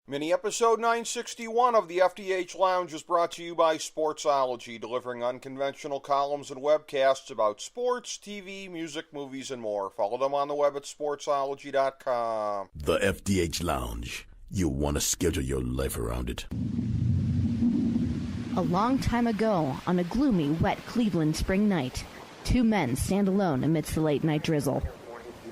Mini episode 961 of the FDH Lounge is brought to you by Sportsology, delivering unconventional columns and webcasts about sports, TV, music, movies, and more. Follow them on the web at sportsology.com. The FDH Lounge. You'll want to schedule your life around it. A long time ago, on a gloomy, wet Cleveland spring night, two men stand alone amidst the late-night drizzle.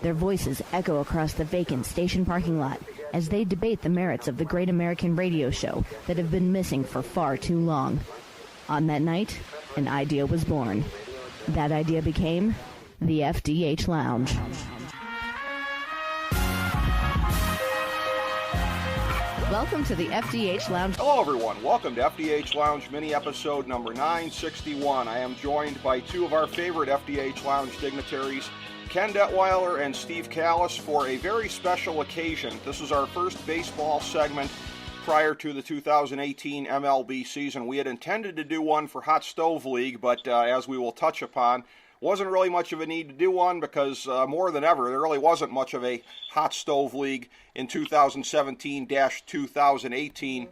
Their voices echo across the vacant station parking lot as they debate the merits of the great American radio show that have been missing for far too long. On that night, an idea was born. That idea became the FDH Lounge. Welcome to the FDH Lounge. Hello, everyone. Welcome to FDH Lounge mini episode number 961. I am joined by two of our favorite FDH Lounge dignitaries, Ken Detwiler and Steve Kallas, for a very special occasion. This is our first baseball segment prior to the 2018 MLB season. We had intended to do one for Hot Stove League, but as we will touch upon, wasn't really much of a need to do one because more than ever, there really wasn't much of a Hot Stove League in 2017-2018.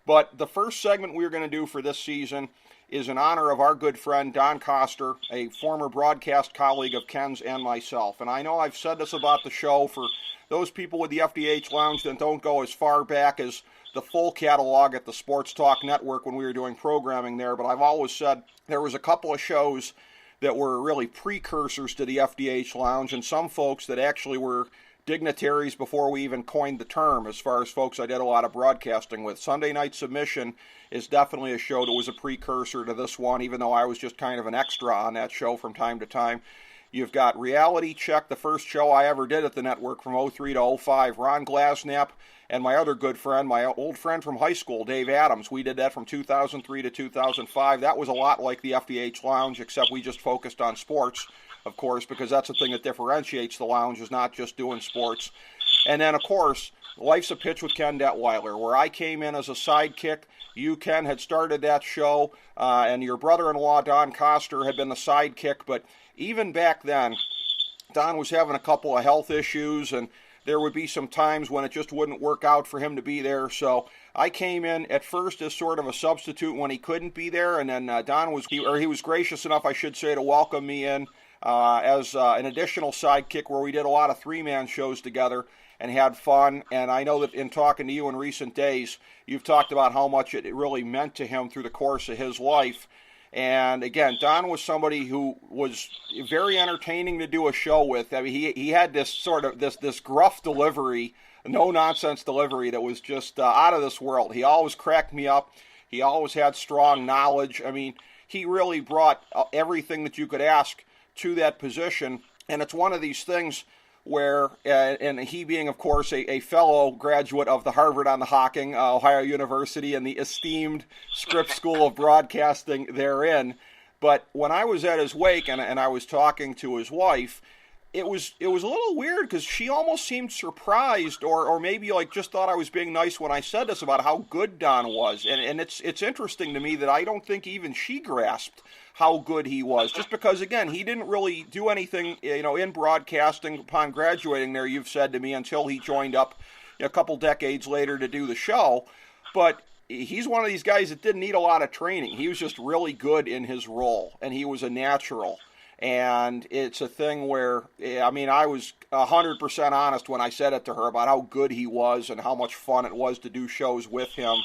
But the first segment we were going to do for this season is in honor of our good friend Don Koster, a former broadcast colleague of Ken's and myself. And I know I've said this about the show for those people with the FDH Lounge that don't go as far back as the full catalog at the Sports Talk Network when we were doing programming there, but I've always said there was a couple of shows that were really precursors to the FDH Lounge, and some folks that actually were dignitaries before we even coined the term, as far as folks I did a lot of broadcasting with. Sunday Night Submission is definitely a show that was a precursor to this one, even though I was just kind of an extra on that show from time to time. You've got Reality Check, the first show I ever did at the network from 03 to 05. Ron Glasnap and my other good friend, my old friend from high school, Dave Adams. We did that from 2003 to 2005. That was a lot like the FDH Lounge, except we just focused on sports, of course, because that's the thing that differentiates the lounge, is not just doing sports. And then, of course, Life's a Pitch with Ken Detwiler, where I came in as a sidekick. You, Ken, had started that show, and your brother-in-law, Don Koster, had been the sidekick. But even back then, Don was having a couple of health issues, and there would be some times when it just wouldn't work out for him to be there. So I came in at first as sort of a substitute when he couldn't be there, and then Don was gracious enough, I should say, to welcome me in as an additional sidekick, where we did a lot of three-man shows together and had fun. And I know that in talking to you in recent days, you've talked about how much it really meant to him through the course of his life. And again, Don was somebody who was very entertaining to do a show with. I mean, he had this sort of this gruff delivery, no-nonsense delivery that was just out of this world. He always cracked me up. He always had strong knowledge. I mean, he really brought everything that you could ask to that position. And it's one of these things where, and he being, of course, a fellow graduate of the Harvard on the Hocking, Ohio University, and the esteemed Scripps School of Broadcasting therein. But when I was at his wake and I was talking to his wife, it was a little weird because she almost seemed surprised, or maybe like just thought I was being nice when I said this about how good Don was. And it's interesting to me that I don't think even she grasped how good he was, just because, again, he didn't really do anything, in broadcasting upon graduating there, you've said to me, until he joined up a couple decades later to do the show. But he's one of these guys that didn't need a lot of training. He was just really good in his role, and he was a natural. And it's a thing where, I mean, I was 100% honest when I said it to her about how good he was and how much fun it was to do shows with him.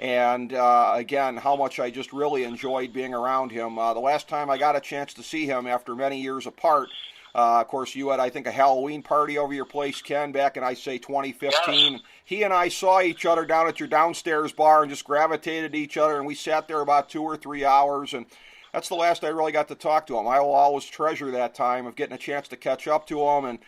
And, again, how much I just really enjoyed being around him. The last time I got a chance to see him after many years apart, of course, you had, I think, a Halloween party over your place, Ken, back in, I say, 2015. Yeah. He and I saw each other down at your downstairs bar and just gravitated to each other, and we sat there about 2 or 3 hours, and that's the last I really got to talk to him. I will always treasure that time of getting a chance to catch up to him, and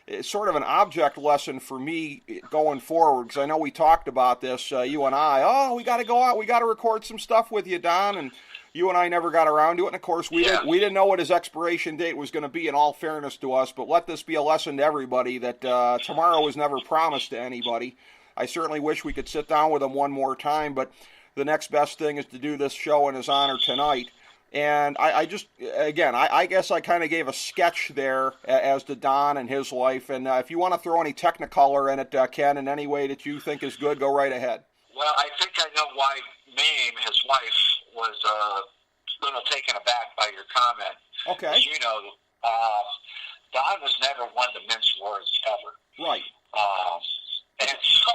it's sort of an object lesson for me going forward, because I know we talked about this, you and I. We got to go out, we got to record some stuff with you, Don, and you and I never got around to it. And of course, we didn't know what his expiration date was going to be, in all fairness to us. But let this be a lesson to everybody that tomorrow was never promised to anybody. I certainly wish we could sit down with him one more time, but the next best thing is to do this show in his honor tonight. And I just, again, I guess I kind of gave a sketch there as to Don and his life. And if you want to throw any technicolor in it, Ken, in any way that you think is good, go right ahead. Well, I think I know why Mame, his wife, was a little taken aback by your comment. Okay. As you know, Don was never one to mince words ever. Right. And so,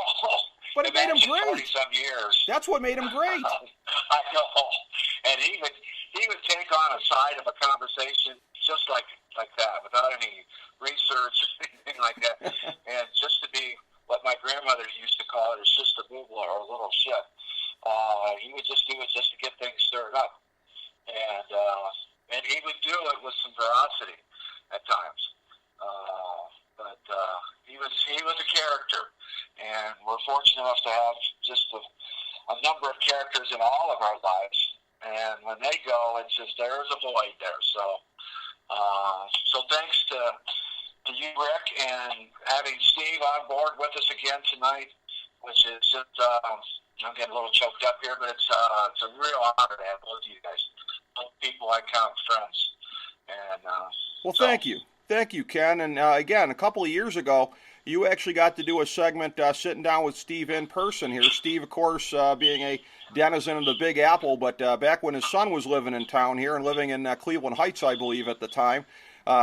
but it made him great. 40-some years. That's what made him great. I know. And he would take on a side of a conversation just like that, without any research or anything like that. And just to be what my grandmother used to call it, is just a boobler or a little shit. He would just do it just to get things stirred up. And he would do it with some veracity at times. But he was a character, and we're fortunate enough to have just a number of characters in all of our lives. And when they go, it's just there's a void there. So thanks to you, Rick, and having Steve on board with us again tonight, which is just I'm getting a little choked up here, but it's a real honor to have both of you guys, both people I count friends. And well, thank you, Ken. And again, a couple of years ago, you actually got to do a segment sitting down with Steve in person here. Steve, of course, being a denizen of the Big Apple, but back when his son was living in town here and living in Cleveland Heights, I believe, at the time,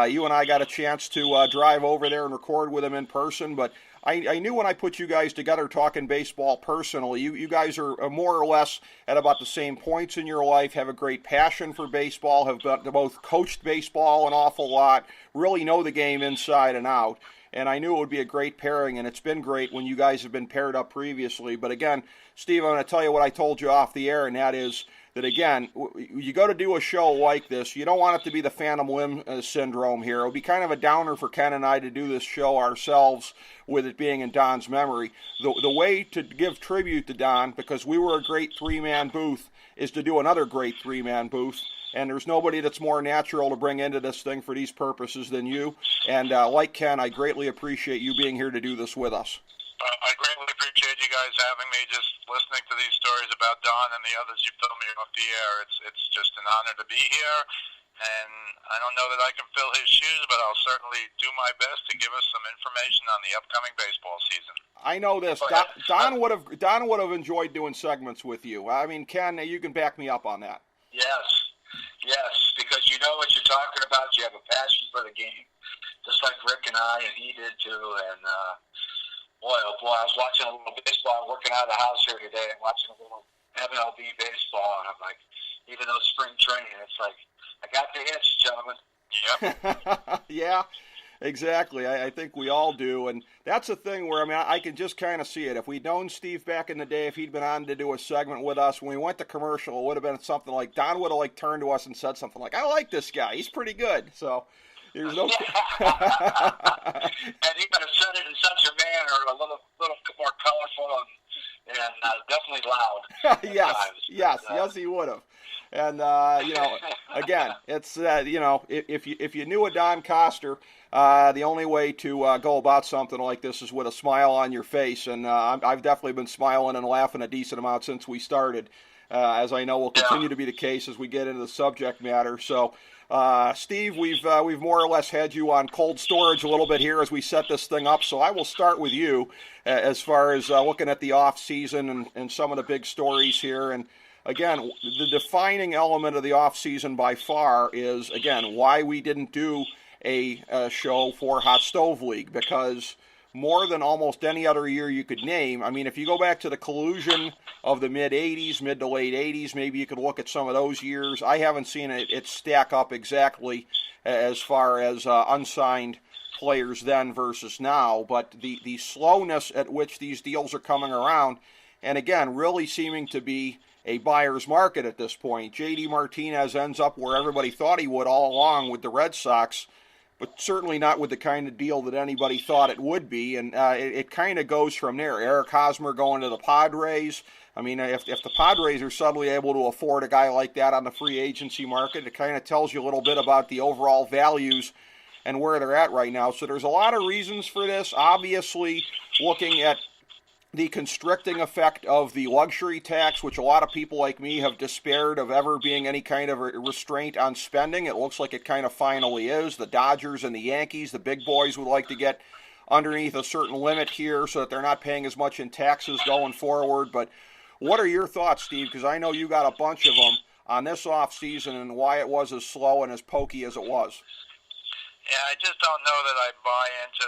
you and I got a chance to drive over there and record with him in person. But I knew when I put you guys together talking baseball personally, you guys are more or less at about the same points in your life, have a great passion for baseball, have both coached baseball an awful lot, really know the game inside and out. And I knew it would be a great pairing, and it's been great when you guys have been paired up previously. But again, Steve, I'm going to tell you what I told you off the air, and that is that, again, you go to do a show like this, you don't want it to be the phantom limb syndrome here. It would be kind of a downer for Ken and I to do this show ourselves with it being in Don's memory. The way to give tribute to Don, because we were a great three-man booth, is to do another great three-man booth. And there's nobody that's more natural to bring into this thing for these purposes than you. And like Ken, I greatly appreciate you being here to do this with us. I greatly appreciate you guys having me. Just listening to these stories about Don and the others you've told me off the air, it's just an honor to be here. And I don't know that I can fill his shoes, but I'll certainly do my best to give us some information on the upcoming baseball season. I know this. Don would have enjoyed doing segments with you. I mean, Ken, you can back me up on that. Yes, because you know what you're talking about. You have a passion for the game, just like Rick and I, and he did too. And boy, oh boy, I was watching a little baseball, working out of the house here today, and watching a little MLB baseball, and I'm like, even though spring training, it's like, I got the itch, gentlemen. Yep. Yeah. Exactly. I think we all do. And that's the thing where, I mean, I can just kind of see it. If we'd known Steve back in the day, if he'd been on to do a segment with us, when we went to commercial, it would have been something like, Don would have turned to us and said something like, I like this guy. He's pretty good. So there's no... And he would have said it in such a manner, a little more colorful and definitely loud. Yes, he would have. And, again, it's, if you knew a Don Koster, the only way to go about something like this is with a smile on your face. And I've definitely been smiling and laughing a decent amount since we started, as I know will continue to be the case as we get into the subject matter. So, Steve, we've more or less had you on cold storage a little bit here as we set this thing up. So I will start with you as far as looking at the off season and some of the big stories here. And again, the defining element of the off season by far is, again, why we didn't do a show for Hot Stove League, because more than almost any other year you could name, I mean, if you go back to the collusion of the mid to late 80s, maybe you could look at some of those years. I haven't seen it stack up exactly as far as unsigned players then versus now, but the slowness at which these deals are coming around, and again, really seeming to be a buyer's market at this point. J.D. Martinez ends up where everybody thought he would all along with the Red Sox, but certainly not with the kind of deal that anybody thought it would be, and it kind of goes from there. Eric Hosmer going to the Padres. I mean, if the Padres are suddenly able to afford a guy like that on the free agency market, it kind of tells you a little bit about the overall values and where they're at right now. So there's a lot of reasons for this. Obviously, looking at the constricting effect of the luxury tax, which a lot of people like me have despaired of ever being any kind of restraint on spending. It looks like it kind of finally is. The Dodgers and the Yankees, the big boys, would like to get underneath a certain limit here so that they're not paying as much in taxes going forward. But what are your thoughts, Steve? Because I know you got a bunch of them on this off season and why it was as slow and as pokey as it was. Yeah, I just don't know that I buy into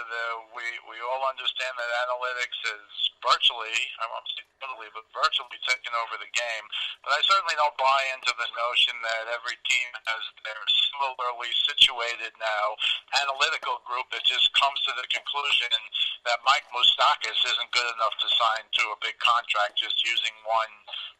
we all understand that analytics is virtually, I won't say totally, but virtually taking over the game. But I certainly don't buy into the notion that every team has their similarly situated now analytical group that just comes to the conclusion that Mike Moustakas isn't good enough to sign to a big contract just using one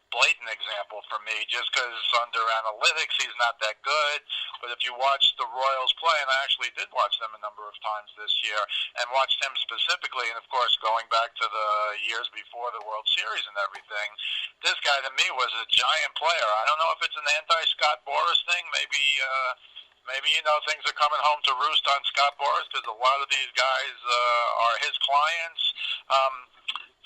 blatant example for me, just because under analytics he's not that good. But if you watch the Royals play, and I actually did watch them a number of times this year, and watched him specifically, and of course going back to the years before the World Series and everything, this guy to me was a giant player. I don't know if it's an anti-Scott Boras thing. Maybe things are coming home to roost on Scott Boras because a lot of these guys are his clients.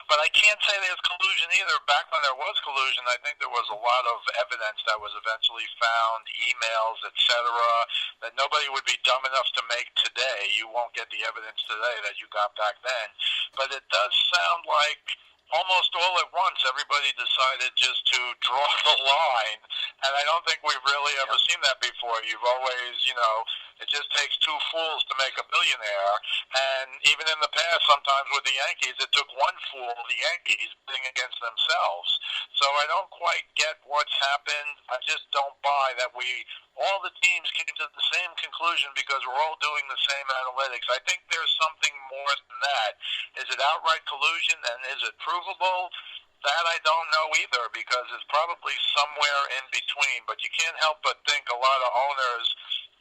But I can't say there's collusion either. Back when there was collusion, I think there was a lot of evidence that was eventually found, emails, etc., that nobody would be dumb enough to make today. You won't get the evidence today that you got back then. But it does sound like almost all at once everybody decided just to draw the line. And I don't think we've really ever seen that before. You've always, it just takes two fools to make a billionaire. And even in the past, sometimes with the Yankees, it took one fool, the Yankees, betting against themselves. So I don't quite get what's happened. I just don't buy that all the teams came to the same conclusion because we're all doing the same analytics. I think there's something more than that. Is it outright collusion, and is it provable? That I don't know either, because it's probably somewhere in between. But you can't help but think a lot of owners,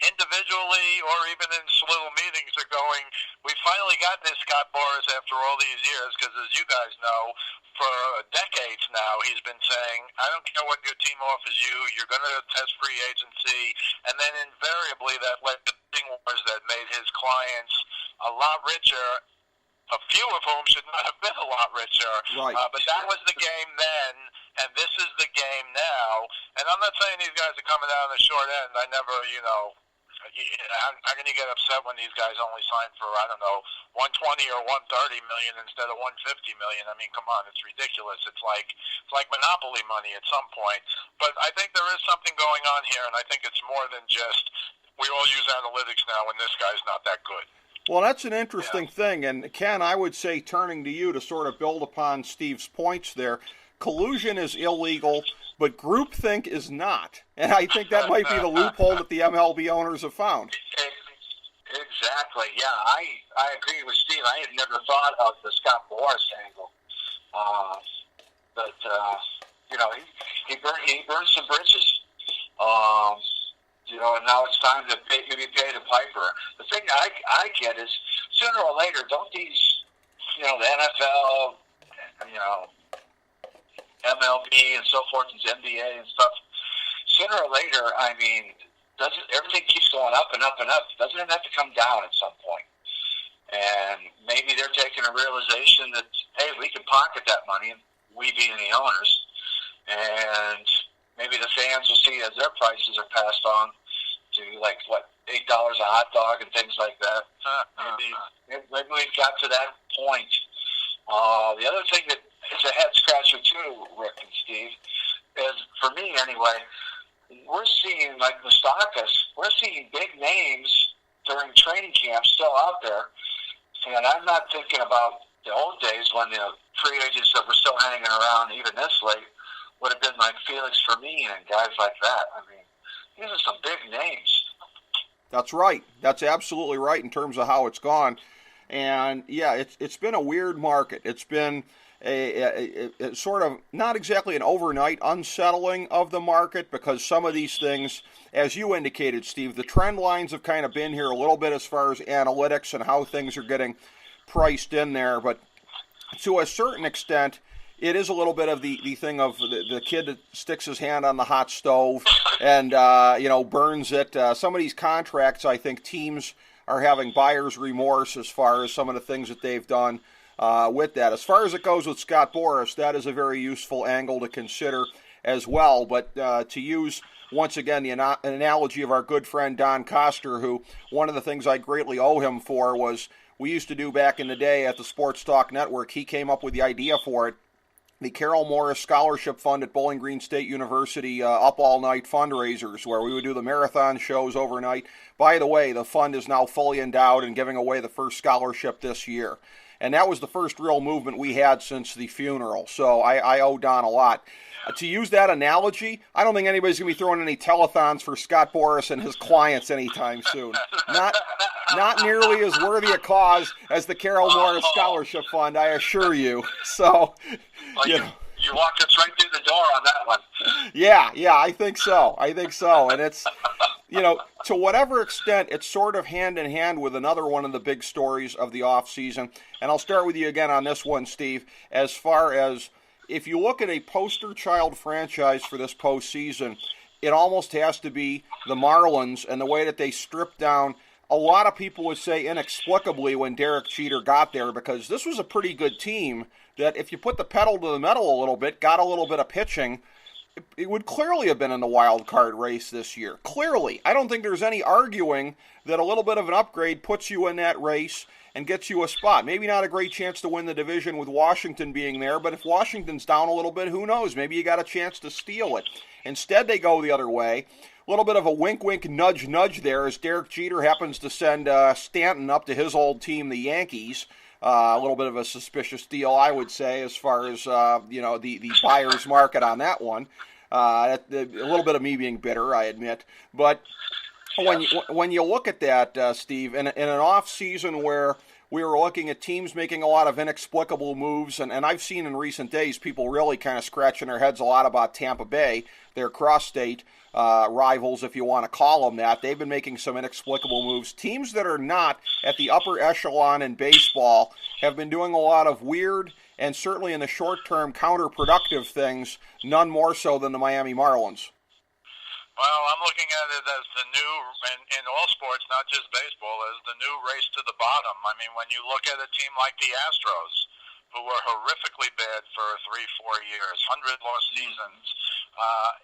individually or even in little meetings, are going, we finally got this Scott Boras after all these years, because as you guys know, for decades now, he's been saying, I don't care what your team offers you, you're going to test free agency, and then invariably that led to bidding wars that made his clients a lot richer, a few of whom should not have been a lot richer. Right. But that was the game then, and this is the game now. And I'm not saying these guys are coming out on the short end. I never, how can you get upset when these guys only sign for, 120 or 130 million instead of 150 million? I mean, come on, it's ridiculous. It's like monopoly money at some point. But I think there is something going on here, and I think it's more than just we all use analytics now and this guy's not that good. Well, that's an interesting thing. And Ken, I would say, turning to you to sort of build upon Steve's points there, collusion is illegal, but groupthink is not. And I think that might be the loophole that the MLB owners have found. Exactly. Yeah, I agree with Steve. I had never thought of the Scott Boras angle. But he burned some bridges. And now it's time to maybe pay the piper. The thing I get is, sooner or later, don't these, the NFL, MLB and so forth, and NBA and stuff, sooner or later, doesn't everything keeps going up and up and up? Doesn't it have to come down at some point? And maybe they're taking a realization that, hey, we can pocket that money, we being the owners, and maybe the fans will see as their prices are passed on to $8 a hot dog and things like that. Maybe we've got to that point. The other thing that is a head scratcher too, Rick and Steve, is, for me anyway, we're seeing, like Moustakas, we're seeing big names during training camp still out there, and I'm not thinking about the old days when the free agents that were still hanging around even this late would have been like Felix Fermin and guys like that. These are some big names. That's right. That's absolutely right in terms of how it's gone. And, yeah, it's been a weird market. It's been a sort of not exactly an overnight unsettling of the market, because some of these things, as you indicated, Steve, the trend lines have kind of been here a little bit as far as analytics and how things are getting priced in there. But to a certain extent, it is a little bit of the thing of the kid that sticks his hand on the hot stove and, burns it. Some of these contracts, I think teams are having buyer's remorse as far as some of the things that they've done. with that. As far as it goes with Scott Boras, that is a very useful angle to consider as well. But to use, once again, the analogy of our good friend Don Koster, who one of the things I greatly owe him for was we used to do back in the day at the Sports Talk Network. He came up with the idea for it. The Carol Morris Scholarship Fund at Bowling Green State University up all night fundraisers where we would do the marathon shows overnight. By the way, the fund is now fully endowed and giving away the first scholarship this year. And that was the first real movement we had since the funeral. So I owe Don a lot. To use that analogy, I don't think anybody's going to be throwing any telethons for Scott Boras and his clients anytime soon. Not nearly as worthy a cause as the Carol Morris Scholarship Fund, I assure you. So, well, you walked us right through the door on that one. Yeah, I think so. And it's, to whatever extent, it's sort of hand in hand with another one of the big stories of the offseason. And I'll start with you again on this one, Steve, as far as if you look at a poster child franchise for this postseason, it almost has to be the Marlins and the way that they stripped down. A lot of people would say inexplicably when Derek Jeter got there, because this was a pretty good team that if you put the pedal to the metal a little bit, got a little bit of pitching, it would clearly have been in the wild card race this year. Clearly. I don't think there's any arguing that a little bit of an upgrade puts you in that race and gets you a spot. Maybe not a great chance to win the division with Washington being there, but if Washington's down a little bit, who knows? Maybe you got a chance to steal it. Instead, they go the other way. A little bit of a wink-wink, nudge-nudge there as Derek Jeter happens to send Stanton up to his old team, the Yankees. A little bit of a suspicious deal, I would say, as far as the buyer's market on that one. A little bit of me being bitter, I admit. But when you look at that, Steve, in an off season where we were looking at teams making a lot of inexplicable moves, and I've seen in recent days people really kind of scratching their heads a lot about Tampa Bay, their cross-state rivals, if you want to call them that. They've been making some inexplicable moves. Teams that are not at the upper echelon in baseball have been doing a lot of weird and certainly in the short term counterproductive things, none more so than the Miami Marlins. Well, I'm looking at it as the new, in all sports, not just baseball, as the new race to the bottom. I mean, when you look at a team like the Astros, who were horrifically bad for 3-4 years, 100 lost seasons,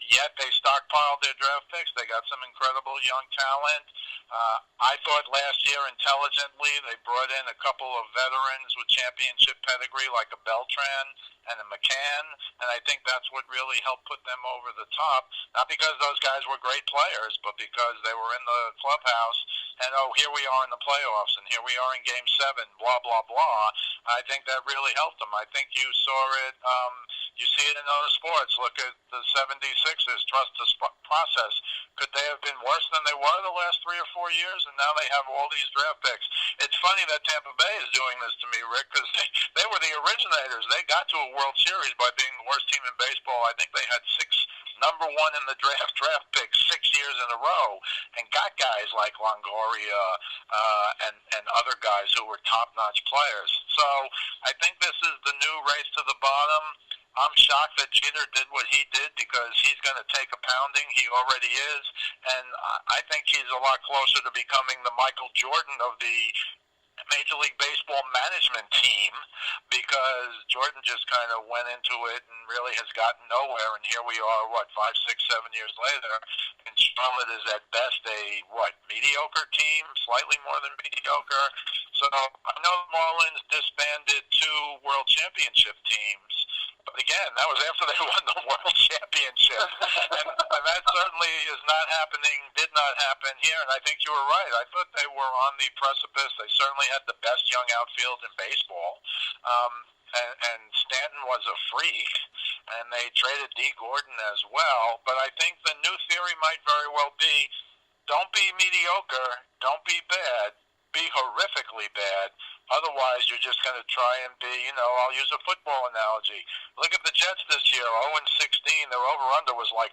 yet they stockpiled their draft picks. They got some incredible young talent. I thought last year, intelligently, they brought in a couple of veterans with championship pedigree like a Beltran and a McCann, and I think that's what really helped put them over the top. Not because those guys were great players, but because they were in the clubhouse, and here we are in the playoffs, and here we are in Game 7, blah, blah, blah. I think that really helped them. I think you saw it, you see it in other sports. Look at the 76ers, trust the process. Could they have been worse than they were the last 3 or 4 years, and now they have all these draft picks? It's funny that Tampa Bay is doing this to me, Rick, because they were the originators. They got to a World Series by being the worst team in baseball. I think they had 6 number 1 in the draft picks 6 years in a row, and got guys like Longoria and other guys who were top-notch players. So I think this is the new race to the bottom. I'm shocked that Jeter did what he did because he's going to take a pounding. He already is, and I think he's a lot closer to becoming the Michael Jordan of the Major League Baseball management team, because Jordan just kind of went into it and really has gotten nowhere, and here we are, 5, 6, 7 years later, and Charlotte is at best a, mediocre team, slightly more than mediocre. So I know the Marlins disbanded 2 World Championship teams, but again, that was after they won the World Championship, and that certainly is not happening, did not happen here, and I think you were right. I thought they were on the precipice. They certainly had the best young outfield in baseball, and Stanton was a freak, and they traded D. Gordon as well, but I think the new theory might very well be, don't be mediocre, don't be bad, be horrifically bad. Otherwise, you're just going to try and be, I'll use a football analogy. Look at the Jets this year, 0-16. Their over-under was 4,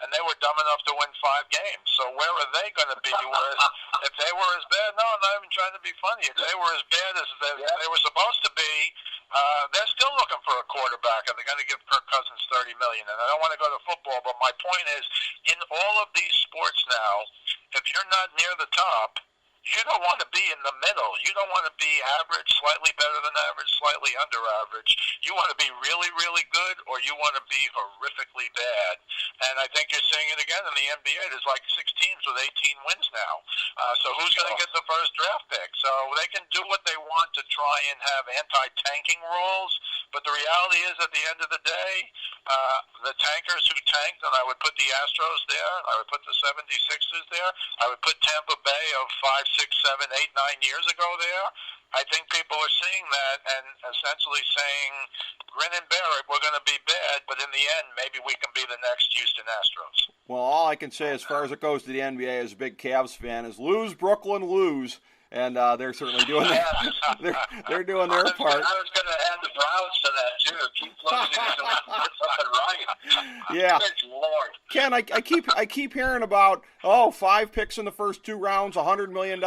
and they were dumb enough to win 5 games. So where are they going to be? If they were as bad, no, I'm not even trying to be funny. If they were as bad as they were supposed to be, they're still looking for a quarterback, and they're going to give Kirk Cousins $30 million. And I don't want to go to football, but my point is, in all of these sports now, if you're not near the top, You don't want to be in the middle. You don't want to be average, slightly better than average, slightly under average. You want to be really, really good, or you want to be horrifically bad. And I think you're seeing it again in the NBA. There's like 6 teams with 18 wins now. So who's going to get the first draft pick? So they can do what they want to try and have anti-tanking rules, but the reality is at the end of the day, the tankers who tanked, and I would put the Astros there, I would put the 76ers there, I would put Tampa Bay of 5, 6, 7, 8, 9 years ago there. I think people are seeing that and essentially saying, grin and bear it, we're going to be bad, but in the end, maybe we can be the next Houston Astros. Well, all I can say as far as it goes to the NBA as a big Cavs fan is lose, Brooklyn, lose. And they're certainly doing they're doing their part. I was going to add the Browns to that too. Keep losing until it's something right. Yeah. Good Lord. Ken, I keep hearing about 5 picks in the first 2 rounds, $100 million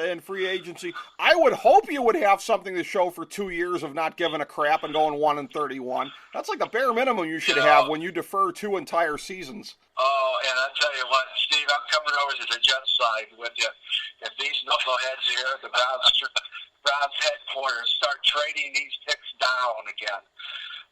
in free agency. I would hope you would have something to show for 2 years of not giving a crap and going 1-31. That's like the bare minimum you should have when you defer 2 entire seasons. Oh, and I'll tell you what, Steve, I'm coming over to the Jets side with you. If these knuckleheads here at the Browns headquarters start trading these picks down again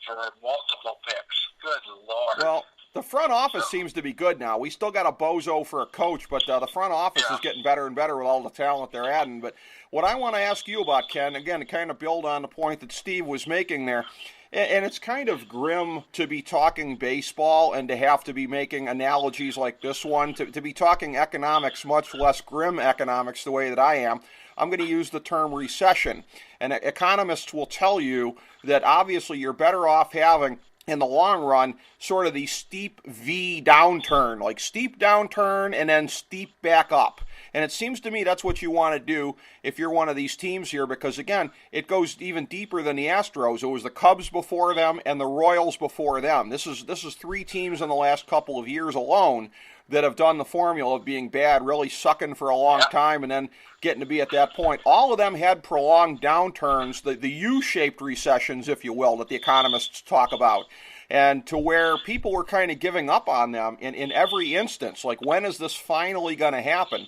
for multiple picks, good Lord. Well, the front office seems to be good now. We still got a bozo for a coach, but the front office is getting better and better with all the talent they're adding. But what I want to ask you about, Ken, again, to kind of build on the point that Steve was making there, and it's kind of grim to be talking baseball and to have to be making analogies like this one, to be talking economics, much less grim economics the way that I am. I'm going to use the term recession. And economists will tell you that obviously you're better off having, in the long run, sort of the steep V downturn, like steep downturn and then steep back up. And it seems to me that's what you want to do if you're one of these teams here, because, again, it goes even deeper than the Astros. It was the Cubs before them and the Royals before them. This is 3 teams in the last couple of years alone that have done the formula of being bad, really sucking for a long time and then getting to be at that point. All of them had prolonged downturns, the U-shaped recessions, if you will, that the economists talk about. And to where people were kind of giving up on them in every instance, like, when is this finally going to happen?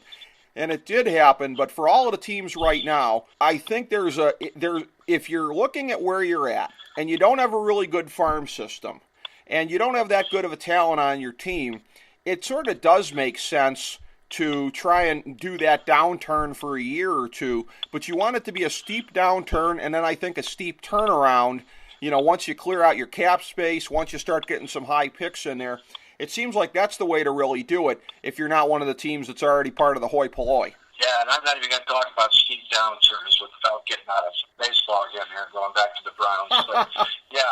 And it did happen, but for all of the teams right now, I think if you're looking at where you're at, and you don't have a really good farm system, and you don't have that good of a talent on your team, it sort of does make sense to try and do that downturn for a year or two, but you want it to be a steep downturn, and then I think a steep turnaround, once you clear out your cap space, once you start getting some high picks in there. It seems like that's the way to really do it if you're not one of the teams that's already part of the hoi polloi. Yeah, and I'm not even going to talk about steep downturns without getting out of baseball again here and going back to the Browns. But, yeah,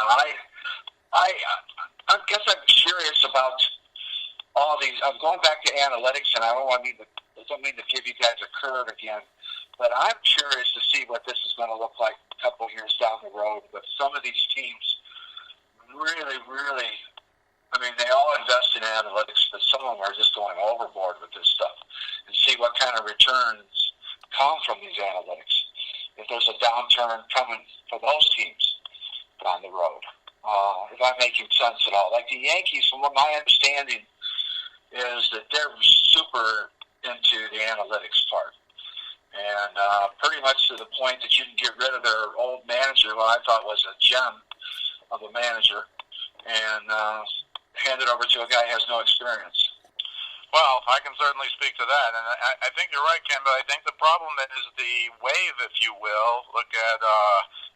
I guess I'm curious about all these. I'm going back to analytics, and I don't mean to give you guys a curve again, but I'm curious to see what this is going to look like a couple years down the road. But some of these teams really, really, they all invest in analytics, but some of them are just going overboard with this stuff and see what kind of returns come from these analytics. If there's a downturn coming for those teams down the road. If I'm making sense at all. Like the Yankees, from what my understanding is that they're super into the analytics part. And pretty much to the point that you can get rid of their old manager, what I thought was a gem of a manager, and hand it over to a guy who has no experience. Well, I can certainly speak to that, and I think you're right, Ken, but I think the problem is the wave, if you will. Look at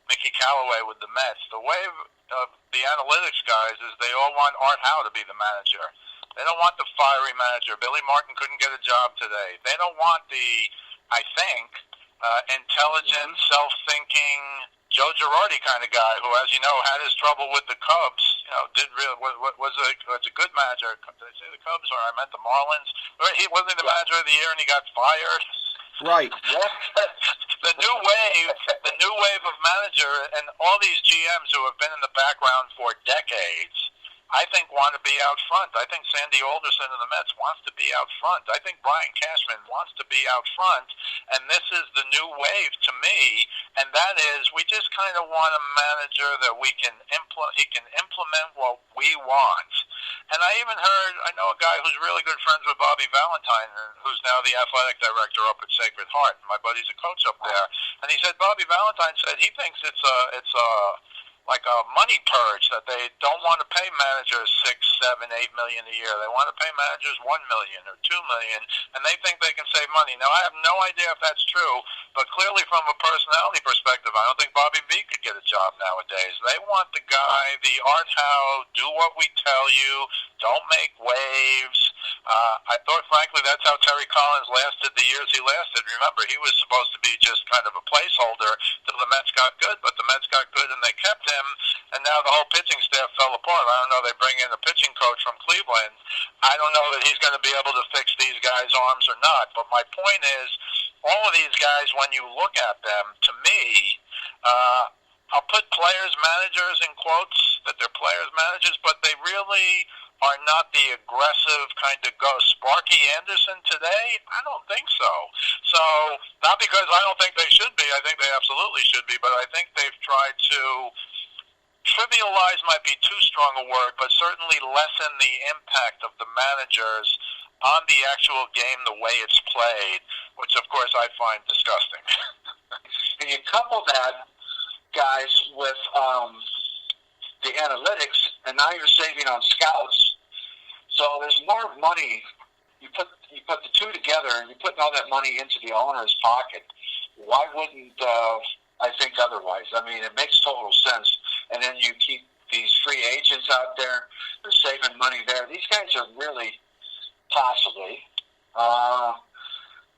Mickey Callaway with the Mets. The wave of the analytics guys is they all want Art Howe to be the manager. They don't want the fiery manager. Billy Martin couldn't get a job today. They don't want intelligent, self-thinking Joe Girardi kind of guy who, as you know, had his trouble with the Cubs. Was a good manager. Did I say the Cubs or I meant the Marlins? He wasn't the manager of the year and he got fired. Right. The new wave of manager, and all these GMs who have been in the background for decades, I think want to be out front. I think Sandy Alderson of the Mets wants to be out front. I think Brian Cashman wants to be out front, and this is the new wave to me, and that is we just kind of want a manager that he can implement what we want. And I even heard, I know a guy who's really good friends with Bobby Valentine, who's now the athletic director up at Sacred Heart. My buddy's a coach up there. And he said Bobby Valentine said he thinks it's like a money purge, that they don't want to pay managers $6, $7, $8 million a year. They want to pay managers $1 million or $2 million, and they think they can save money. Now, I have no idea if that's true, but clearly from a personality perspective, I don't think Bobby V could get a job nowadays. They want the guy, the art house, do what we tell you, don't make waves. I thought, frankly, that's how Terry Collins lasted the years he lasted. Remember, he was supposed to be just kind of a placeholder till the Mets got good, but the Mets got good and they kept him, and now the whole pitching staff fell apart. I don't know, they bring in a pitching coach from Cleveland. I don't know that he's going to be able to fix these guys' arms or not, but my point is, all of these guys, when you look at them, to me, I'll put players, managers in quotes, that they're players, managers, but they really are not the aggressive kind of go. Sparky Anderson today? I don't think so. So, not because I don't think they should be. I think they absolutely should be, but I think they've tried to trivialize, might be too strong a word, but certainly lessen the impact of the managers on the actual game, the way it's played, which of course I find disgusting. And you couple that, guys, with the analytics, and now you're saving on scouts. So there's more money. You put the two together, and you're putting all that money into the owner's pocket. Why wouldn't I think otherwise? I mean, it makes total sense. And then you keep these free agents out there. They're saving money there. These guys are really possibly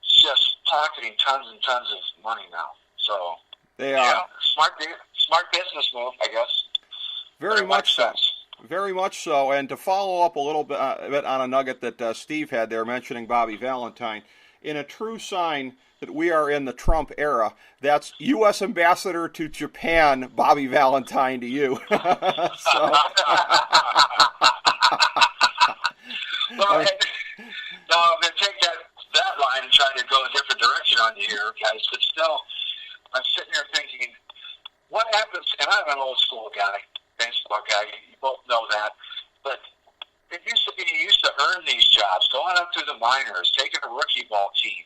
just pocketing tons and tons of money now. So they are smart business move, I guess. Very much so. Very much so. And to follow up a little bit on a nugget that Steve had there mentioning Bobby Valentine, in a true sign that we are in the Trump era, that's U.S. Ambassador to Japan, Bobby Valentine to you. Well, no, I'm going to take that line and try to go a different direction on you here, guys. But still, I'm sitting here thinking, what happens, and I'm an old school guy, baseball guy, you both know that, but it used to be you used to earn these jobs, going up through the minors, taking a rookie ball team,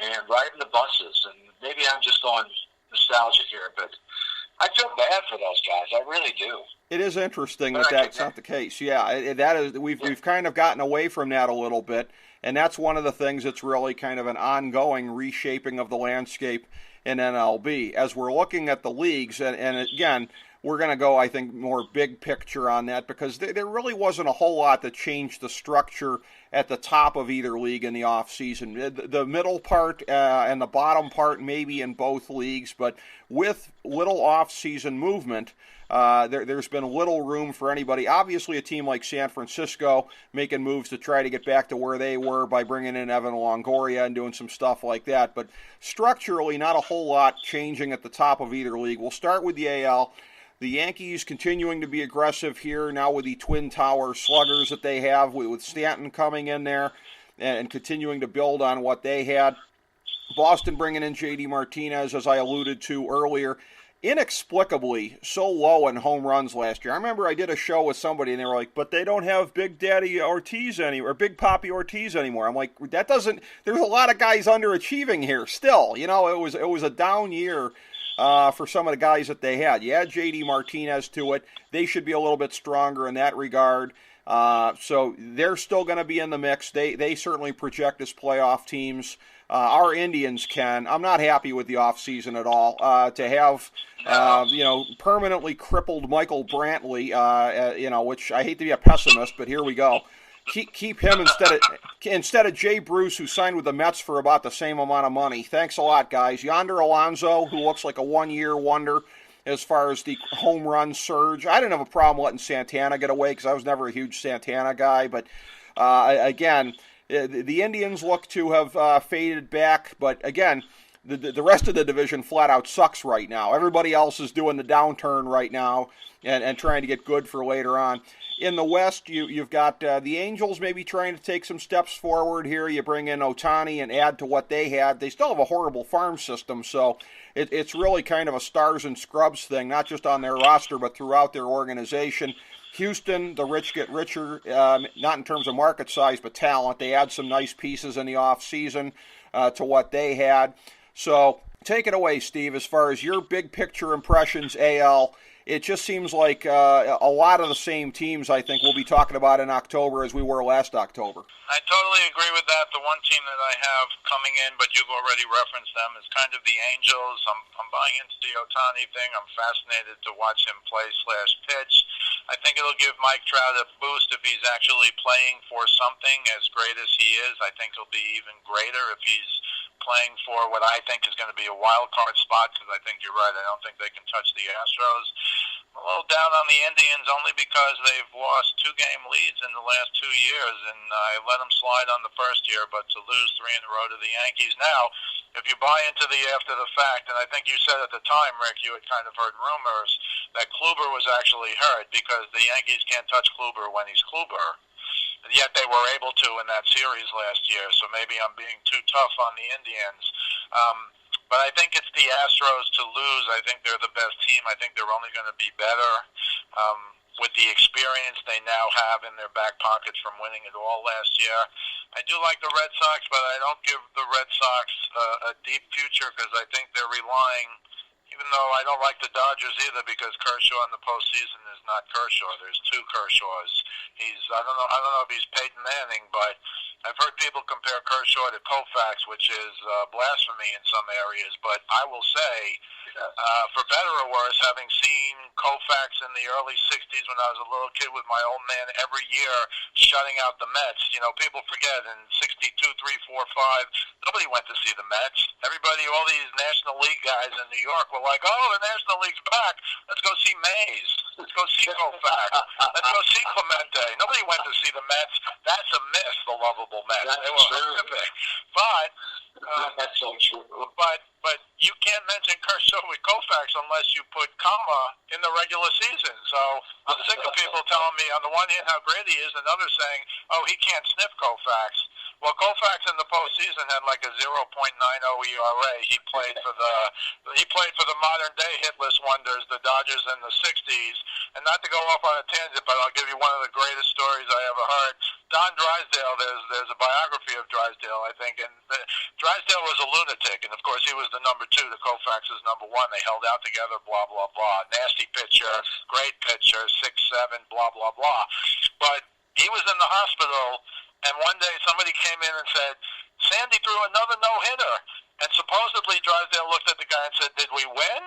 and riding the buses, and maybe I'm just going nostalgia here, but I feel bad for those guys. I really do. It is interesting that that's not the case. Yeah, that is. We've kind of gotten away from that a little bit, and that's one of the things that's really kind of an ongoing reshaping of the landscape in MLB. As we're looking at the leagues, and again, we're going to go, I think, more big picture on that because there really wasn't a whole lot that changed the structure at the top of either league in the offseason. The middle part and the bottom part maybe in both leagues, but with little off-season movement, there's been little room for anybody. Obviously, a team like San Francisco making moves to try to get back to where they were by bringing in Evan Longoria and doing some stuff like that. But structurally, not a whole lot changing at the top of either league. We'll start with the AL. The Yankees continuing to be aggressive here now with the Twin Tower sluggers that they have, with Stanton coming in there and continuing to build on what they had. Boston bringing in J.D. Martinez, as I alluded to earlier, inexplicably so low in home runs last year. I remember I did a show with somebody and they were like, but they don't have Big Daddy Ortiz anymore, or Big Papi Ortiz anymore. I'm like, that doesn't, there's a lot of guys underachieving here still. You know, it was a down year for some of the guys that they had. You add J.D. Martinez to it. They should be a little bit stronger in that regard. So they're still going to be in the mix. They certainly project as playoff teams. Our Indians can. I'm not happy with the offseason at all. To have, permanently crippled Michael Brantley, which I hate to be a pessimist, but here we go. Keep him instead of Jay Bruce, who signed with the Mets for about the same amount of money. Thanks a lot, guys. Yonder Alonso, who looks like a one-year wonder as far as the home run surge. I didn't have a problem letting Santana get away because I was never a huge Santana guy. But, again, the Indians look to have faded back. But, again, the rest of the division flat out sucks right now. Everybody else is doing the downturn right now and trying to get good for later on. In the West, you've got the Angels maybe trying to take some steps forward here. You bring in Ohtani and add to what they had. They still have a horrible farm system, so it's really kind of a stars and scrubs thing, not just on their roster but throughout their organization. Houston, the rich get richer, not in terms of market size but talent. They add some nice pieces in the offseason to what they had. So take it away, Steve, as far as your big picture impressions, AL. It just seems like a lot of the same teams, I think, we'll be talking about in October as we were last October. I totally agree with that. The one team that I have coming in, but you've already referenced them, is kind of the Angels. I'm buying into the Ohtani thing. I'm fascinated to watch him play/pitch. I think it'll give Mike Trout a boost if he's actually playing for something as great as he is. I think he'll be even greater if he's playing for what I think is going to be a wild card spot, because I think you're right. I don't think they can touch the Astros. I'm a little down on the Indians only because they've lost 2-game leads in the last 2 years, and I let them slide on the first year, but to lose 3 in a row to the Yankees now, if you buy into the after the fact, and I think you said at the time, Rick, you had kind of heard rumors that Kluber was actually hurt because the Yankees can't touch Kluber when he's Kluber. And yet they were able to in that series last year, so maybe I'm being too tough on the Indians. But I think it's the Astros to lose. I think they're the best team. I think they're only going to be better with the experience they now have in their back pockets from winning it all last year. I do like the Red Sox, but I don't give the Red Sox a deep future because I think they're relying, even though I don't like the Dodgers either, because Kershaw in the postseason is not Kershaw. There's 2 Kershaws. I don't know if he's Peyton Manning, but I've heard people compare Kershaw to Koufax, which is blasphemy in some areas. But I will say, for better or worse, having seen Koufax in the early 60s when I was a little kid with my old man every year shutting out the Mets, people forget in 62, 3, 4, 5, nobody went to see the Mets. Everybody, all these National League guys in New York were like, oh, the National League's back. Let's go see Mays. Let's go see Koufax. Let's go see Clemente. Nobody went to see the Mets. That's a miss, the lovable Mets. They were horrific. But that's so true. But you can't mention Kershaw with Koufax unless you put comma in the regular season. So I'm sick of people telling me on the one hand how great he is, and others saying, oh, he can't sniff Koufax. Well, Koufax in the postseason had like a 0.90 ERA. He played for the modern day hitless wonders, the Dodgers in the 60s. And not to go off on a tangent, but I'll give you one of the greatest stories I ever heard. Don Drysdale, there's a biography of Drysdale, I think, and Drysdale was a lunatic, and of course he was the number 2 to Koufax's number 1. They held out together, blah, blah, blah. Nasty pitcher, great pitcher, 6'7", blah, blah, blah. But he was in the hospital, and one day somebody came in and said, Sandy threw another no-hitter. And supposedly Drysdale looked at the guy and said, did we win?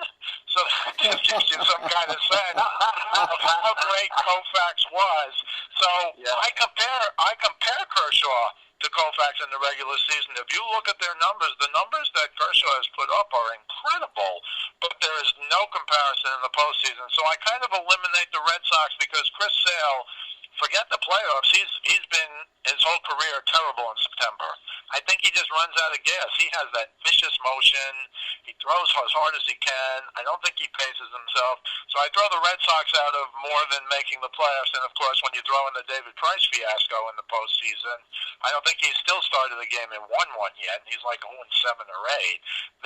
So that just gives you some kind of sense of how great Koufax was. So I compare Kershaw to Koufax in the regular season. If you look at their numbers, the numbers that Kershaw has put up are incredible, but there is no comparison in the postseason. So I kind of eliminate the Red Sox because Chris Sale, forget the playoffs, he's been his whole career terrible in September. I think he just runs out of gas. He has that vicious motion. He throws as hard as he can. I don't think he paces himself. So I throw the Red Sox out of more than making the playoffs. And, of course, when you throw in the David Price fiasco in the postseason, I don't think he's still started the game and won one yet. He's like 0-7 or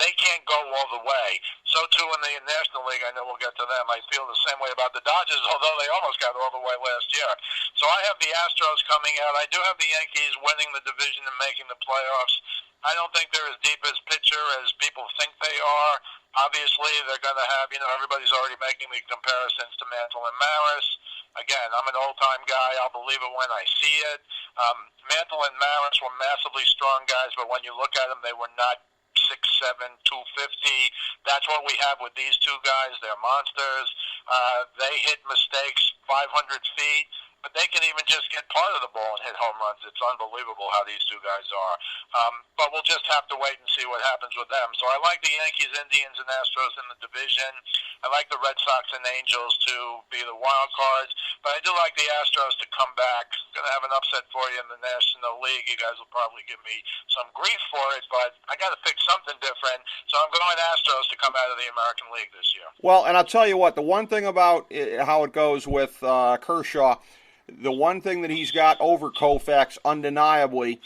8. They can't go all the way. So, too, in the National League, I know we'll get to them. I feel the same way about the Dodgers, although they almost got all the way last year. So I have the Astros coming out. I do have the Yankees winning the division and making the playoffs. I don't think they're as deep as pitcher as people think they are. Obviously, they're going to have, everybody's already making the comparisons to Mantle and Maris. Again, I'm an old-time guy. I'll believe it when I see it. Mantle and Maris were massively strong guys, but when you look at them, they were not 6'7", 250. That's what we have with these 2 guys. They're monsters. They hit mistakes 500 feet. But they can even just get part of the ball and hit home runs. It's unbelievable how these 2 guys are. But we'll just have to wait and see what happens with them. So I like the Yankees, Indians, and Astros in the division. I like the Red Sox and Angels to be the wild cards. But I do like the Astros to come back going to have an upset for you in the National League. You guys will probably give me some grief for it, but I got to pick something different. So I'm going Astros to come out of the American League this year. Well, and I'll tell you what, the one thing about how it goes with Kershaw, the one thing that he's got over Koufax undeniably,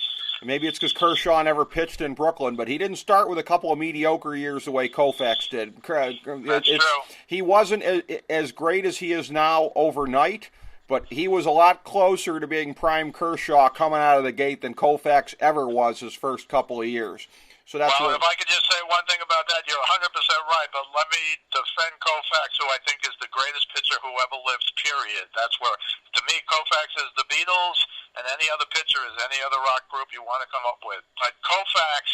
maybe it's because Kershaw never pitched in Brooklyn, but he didn't start with a couple of mediocre years the way Koufax did. That's true. He wasn't as great as he is now overnight, but he was a lot closer to being prime Kershaw coming out of the gate than Koufax ever was his first couple of years. So that's if I could just say one thing about that, you're 100% right, but let me defend Koufax, who I think is the greatest pitcher who ever lived, period. That's where, to me, Koufax is the Beatles, and any other pitcher is any other rock group you want to come up with. But Koufax,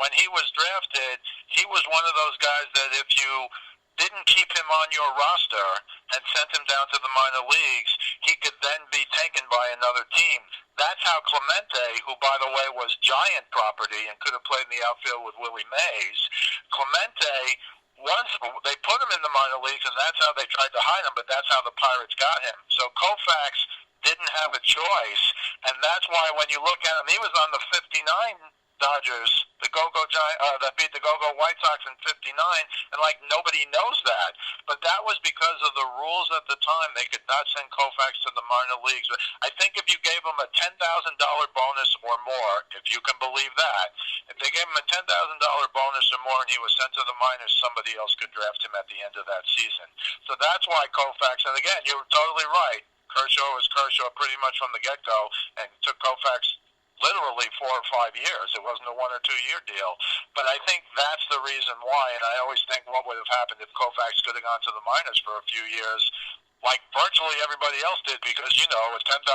when he was drafted, he was one of those guys that if you didn't keep him on your roster and sent him down to the minor leagues, he could then be taken by another team. That's how Clemente, who, by the way, was Giant property and could have played in the outfield with Willie Mays, Clemente, once they put him in the minor leagues, and that's how they tried to hide him, but that's how the Pirates got him. So Koufax didn't have a choice, and that's why when you look at him, he was on the 59 Dodgers, the Go-Go Giant, that beat the Go-Go White Sox in 59, and like nobody knows that. But that was because of the rules at the time. They could not send Koufax to the minor leagues. But I think if you gave him a $10,000 bonus or more, if you can believe that, if they gave him a $10,000 bonus or more and he was sent to the minors, somebody else could draft him at the end of that season. So that's why Koufax, and again, you're totally right. Kershaw was Kershaw pretty much from the get-go, and took Koufax literally 4 or 5 years. It wasn't a 1 or 2 year deal. But I think that's the reason why, and I always think what would have happened if Koufax could have gone to the minors for a few years, like virtually everybody else did, because, you know, a $10,000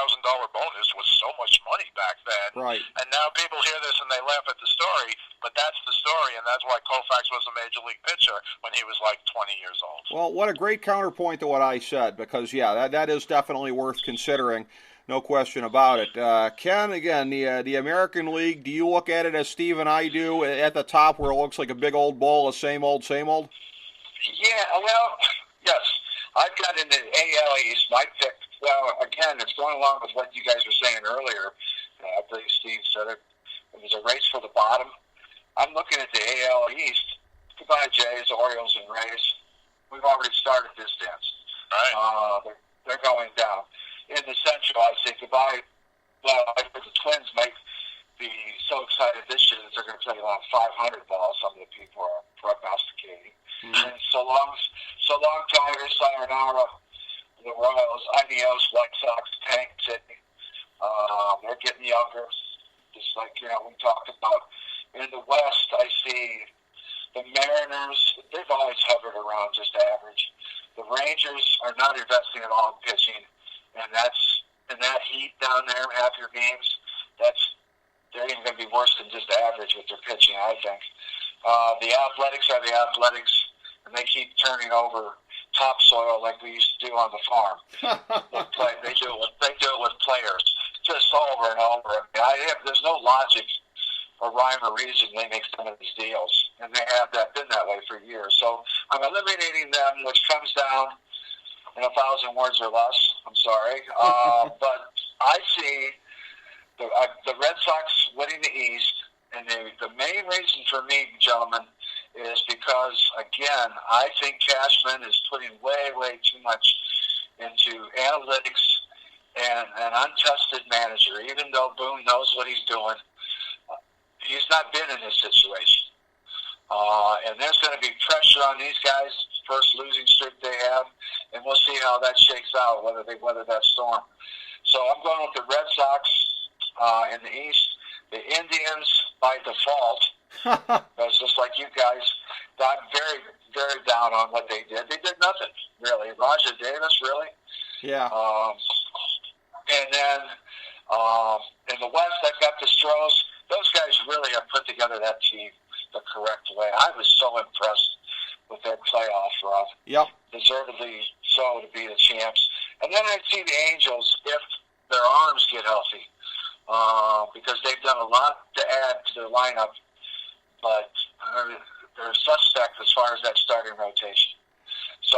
bonus was so much money back then. Right. And now people hear this and they laugh at the story, but that's the story, and that's why Koufax was a major league pitcher when he was like 20 years old. Well, what a great counterpoint to what I said, because, yeah, that is definitely worth considering. No question about it. Ken, again, the American League, do you look at it as Steve and I do at the top where it looks like a big old bowl of same old, same old? Yeah, well, yes. I've got in the AL East, my pick, well, again, it's going along with what you guys were saying earlier. I believe Steve said it. It was a race for the bottom. I'm looking at the AL East. Goodbye, Jays, Orioles, and Rays. We've already started this dance. Right. They're going down. In the Central, I say goodbye. Well, the Twins might be so excited this year that they're going to play around 500 balls. Some of the people are prognosticating. Mm-hmm. And so long, Tigers, sayonara, the Royals, adios, White Sox, tank Sydney. They're getting younger, just like we talked about. In the West, I see the Mariners. They've always hovered around just average. The Rangers are not investing at all in pitching. And that's in that heat down there, half your games, they're even going to be worse than just average with their pitching, I think. The Athletics are the Athletics, and they keep turning over topsoil like we used to do on the farm. They do it with players, just over and over. There's no logic or rhyme or reason they make some of these deals, and they have been that way for years. So I'm eliminating them, which comes down in 1,000 words or less. I'm sorry. But I see the Red Sox winning the East, and the main reason for me, gentlemen, is because, again, I think Cashman is putting way, way too much into analytics and an untested manager. Even though Boone knows what he's doing, he's not been in this situation. And there's going to be pressure on these guys, first losing streak they have, and we'll see how that shakes out, whether they weather that storm. So I'm going with the Red Sox in the East. The Indians, by default, it's just like you guys, I'm very, very down on what they did. They did nothing, really. Roger Davis, really? Yeah. And then in the West, I've got the Stros. Those guys really have put together that team the correct way. I was so impressed with their playoff run. Yep. Deservedly so to be the champs. And then I see the Angels if their arms get healthy, because they've done a lot to add to their lineup, but they're suspect as far as that starting rotation. So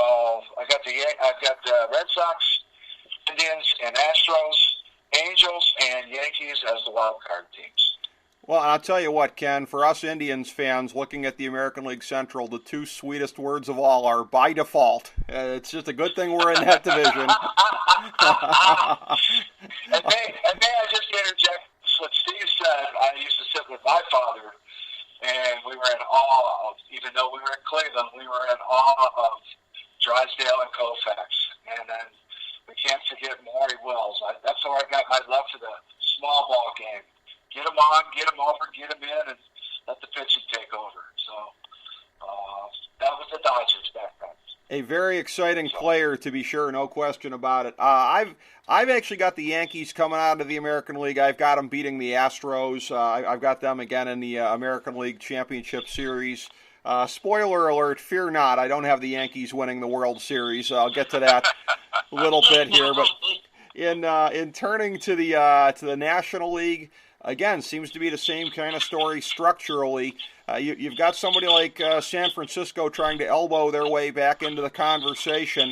I've got the Red Sox, Indians, and Astros. Angels and Yankees as the wild card teams. Well, I'll tell you what, Ken, for us Indians fans looking at the American League Central, the two sweetest words of all are by default. It's just a good thing we're in that division. and may I just interject what Steve said? I used to sit with my father, and we were in awe of, even though we were in Cleveland, we were in awe of Drysdale and Koufax. And then we can't forget Maury Wills. That's where I got my love for the small ball game. Get them on, get them over, get them in, and let the pitching take over. So that was the Dodgers back then. A very exciting player, to be sure, no question about it. I've actually got the Yankees coming out of the American League. I've got them beating the Astros. I've got them again in the American League Championship Series. Spoiler alert, fear not, I don't have the Yankees winning the World Series. I'll get to that a little bit here. But in turning to the National League, again, seems to be the same kind of story structurally. You've got somebody like San Francisco trying to elbow their way back into the conversation.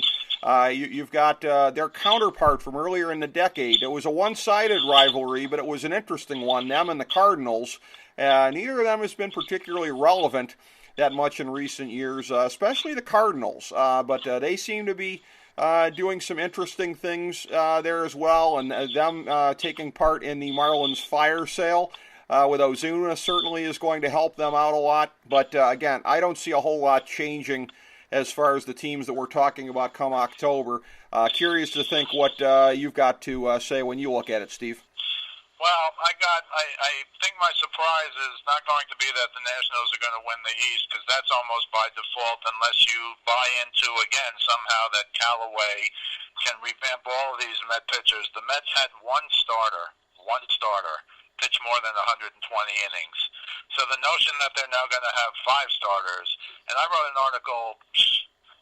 You've got their counterpart from earlier in the decade. It was a one-sided rivalry, but it was an interesting one, them and the Cardinals. Neither of them has been particularly relevant that much in recent years, especially the Cardinals. But they seem to be doing some interesting things there as well, and them taking part in the Marlins fire sale with Ozuna certainly is going to help them out a lot. But again, I don't see a whole lot changing as far as the teams that we're talking about come October. Curious to think what you've got to say when you look at it, Steve. Well, I think my surprise is not going to be that the Nationals are going to win the East, because that's almost by default, unless you buy into, again, somehow that Callaway can revamp all of these Met pitchers. The Mets had one starter pitch more than 120 innings. So the notion that they're now going to have 5 starters, and I wrote an article,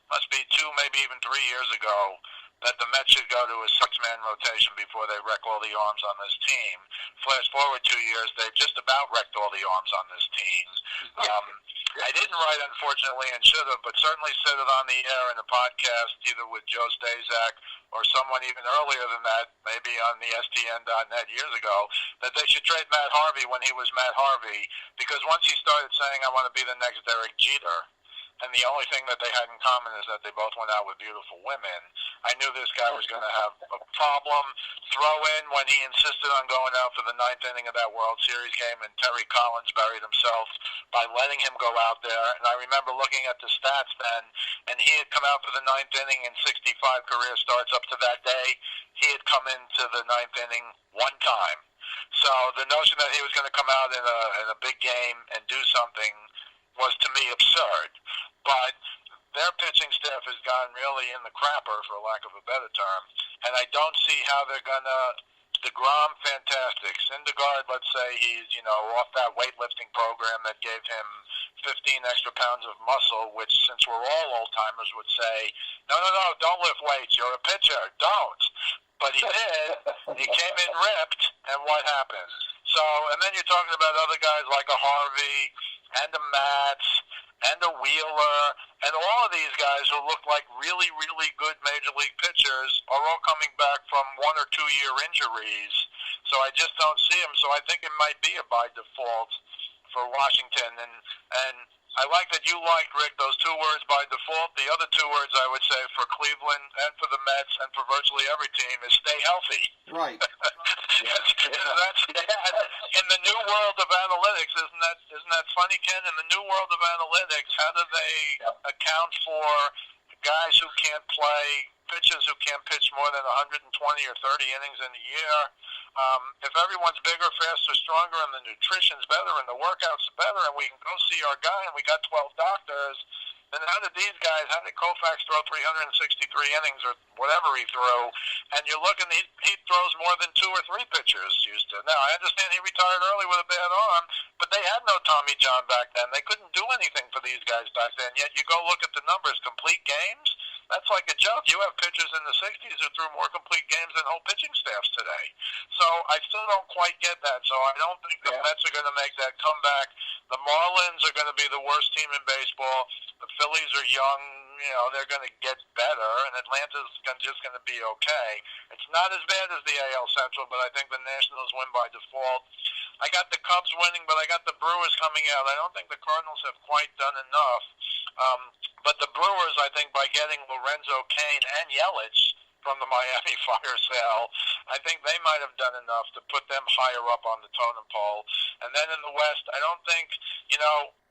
must be 2, maybe even 3 years ago, that the Mets should go to a 6-man rotation before they wreck all the arms on this team. Flash forward 2 years, they've just about wrecked all the arms on this team. I didn't write, unfortunately, and should have, but certainly said it on the air in a podcast, either with Joe Stazak or someone even earlier than that, maybe on the STN.net years ago, that they should trade Matt Harvey when he was Matt Harvey, because once he started saying, I want to be the next Derek Jeter, and the only thing that they had in common is that they both went out with beautiful women, I knew this guy was going to have a problem. Throw in when he insisted on going out for the 9th inning of that World Series game, and Terry Collins buried himself by letting him go out there. And I remember looking at the stats then, and he had come out for the 9th inning in 65 career starts up to that day. He had come into the 9th inning one time. So the notion that he was going to come out in a big game and do something was to me absurd. But their pitching staff has gone really in the crapper, for lack of a better term, and I don't see how they're going to. DeGrom, fantastic. Syndergaard, let's say he's, off that weightlifting program that gave him 15 extra pounds of muscle, which, since we're all old-timers, would say, no, don't lift weights. You're a pitcher. Don't. But he did. He came in ripped, and what happened? So, and then you're talking about other guys like a Harvey and a Matz and a Wheeler, and all of these guys who look like really, really good Major League pitchers are all coming back from 1 or 2 year injuries. So I just don't see them. So I think it might be a by default for Washington. And I like that you liked, Rick, those 2 words by default. The other 2 words I would say for Cleveland and for the Mets and for virtually every team is stay healthy. Right. That's in the new world of analytics, isn't that funny, Ken? In the new world of analytics, how do they account for guys who can't play, pitchers who can't pitch more than 120 or 30 innings in a year? If everyone's bigger, faster, stronger, and the nutrition's better, and the workouts better, and we can go see our guy, and we got 12 doctors, then how did Koufax throw 363 innings or whatever he threw? And you're looking, he throws more than 2 or 3 pitchers used to. Now, I understand he retired early with a bad arm, but they had no Tommy John back then. They couldn't do anything for these guys back then. Yet you go look at the numbers, complete games, that's like a joke. You have pitchers in the 60s who threw more complete games than whole pitching staffs today. So I still don't quite get that. So I don't think the Mets are going to make that comeback. The Marlins are going to be the worst team in baseball. The Phillies are young, they're going to get better, and Atlanta's just going to be okay. It's not as bad as the AL Central, but I think the Nationals win by default. I got the Cubs winning, but I got the Brewers coming out. I don't think the Cardinals have quite done enough. But the Brewers, I think, by getting Lorenzo Cain and Yelich from the Miami fire sale, I think they might have done enough to put them higher up on the totem pole. And then in the West, I don't think,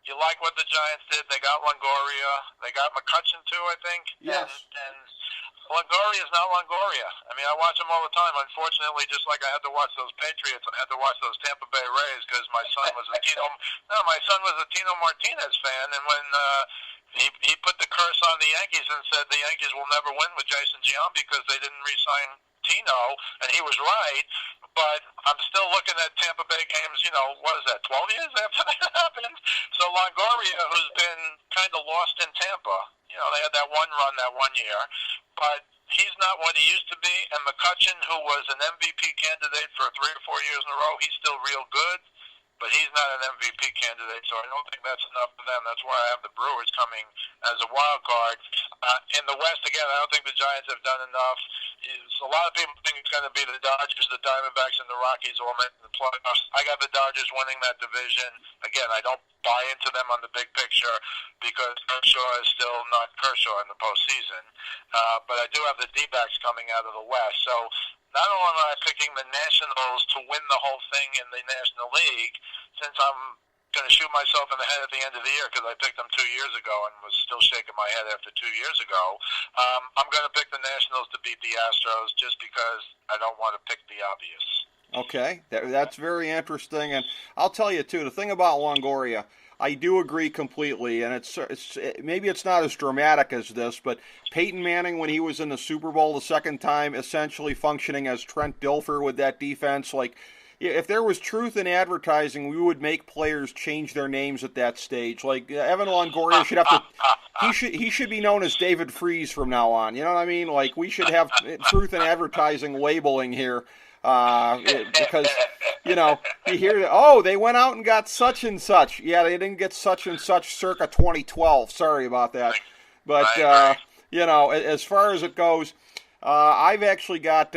you like what the Giants did. They got Longoria. They got McCutchen, too, I think. Yes. And Longoria is not Longoria. I mean, I watch him all the time. Unfortunately, just like I had to watch those Patriots, I had to watch those Tampa Bay Rays because my son was a Tino Martinez fan, and when he put the curse on the Yankees and said the Yankees will never win with Jason Giambi because they didn't re-sign Tino, and he was right. But I'm still looking at Tampa Bay games, what is that, 12 years after that happened? So Longoria, who's been kind of lost in Tampa, they had that one run that one year, but he's not what he used to be. And McCutchen, who was an MVP candidate for 3 or 4 years in a row, he's still real good, but he's not an MVP candidate, so I don't think that's enough for them. That's why I have the Brewers coming as a wild card. In the West, again, I don't think the Giants have done enough. A lot of people think it's going to be the Dodgers, the Diamondbacks, and the Rockies all making the playoffs. I got the Dodgers winning that division. Again, I don't buy into them on the big picture because Kershaw is still not Kershaw in the postseason. But I do have the D-backs coming out of the West. So not only am I picking the Nationals to win the whole thing in the National League, since I'm going to shoot myself in the head at the end of the year because I picked them 2 years ago and was still shaking my head after 2 years ago, I'm going to pick the Nationals to beat the Astros just because I don't want to pick the obvious. Okay, that's very interesting, and I'll tell you too. The thing about Longoria, I do agree completely, and maybe it's not as dramatic as this, but Peyton Manning, when he was in the Super Bowl the second time, essentially functioning as Trent Dilfer with that defense, like. If there was truth in advertising, we would make players change their names at that stage. Like Evan Longoria should have to, he should be known as David Freeze from now on. You know what I mean? Like we should have truth in advertising labeling here, because you hear they went out and got such and such. Yeah, they didn't get such and such circa 2012. Sorry about that, but as far as it goes. I've actually got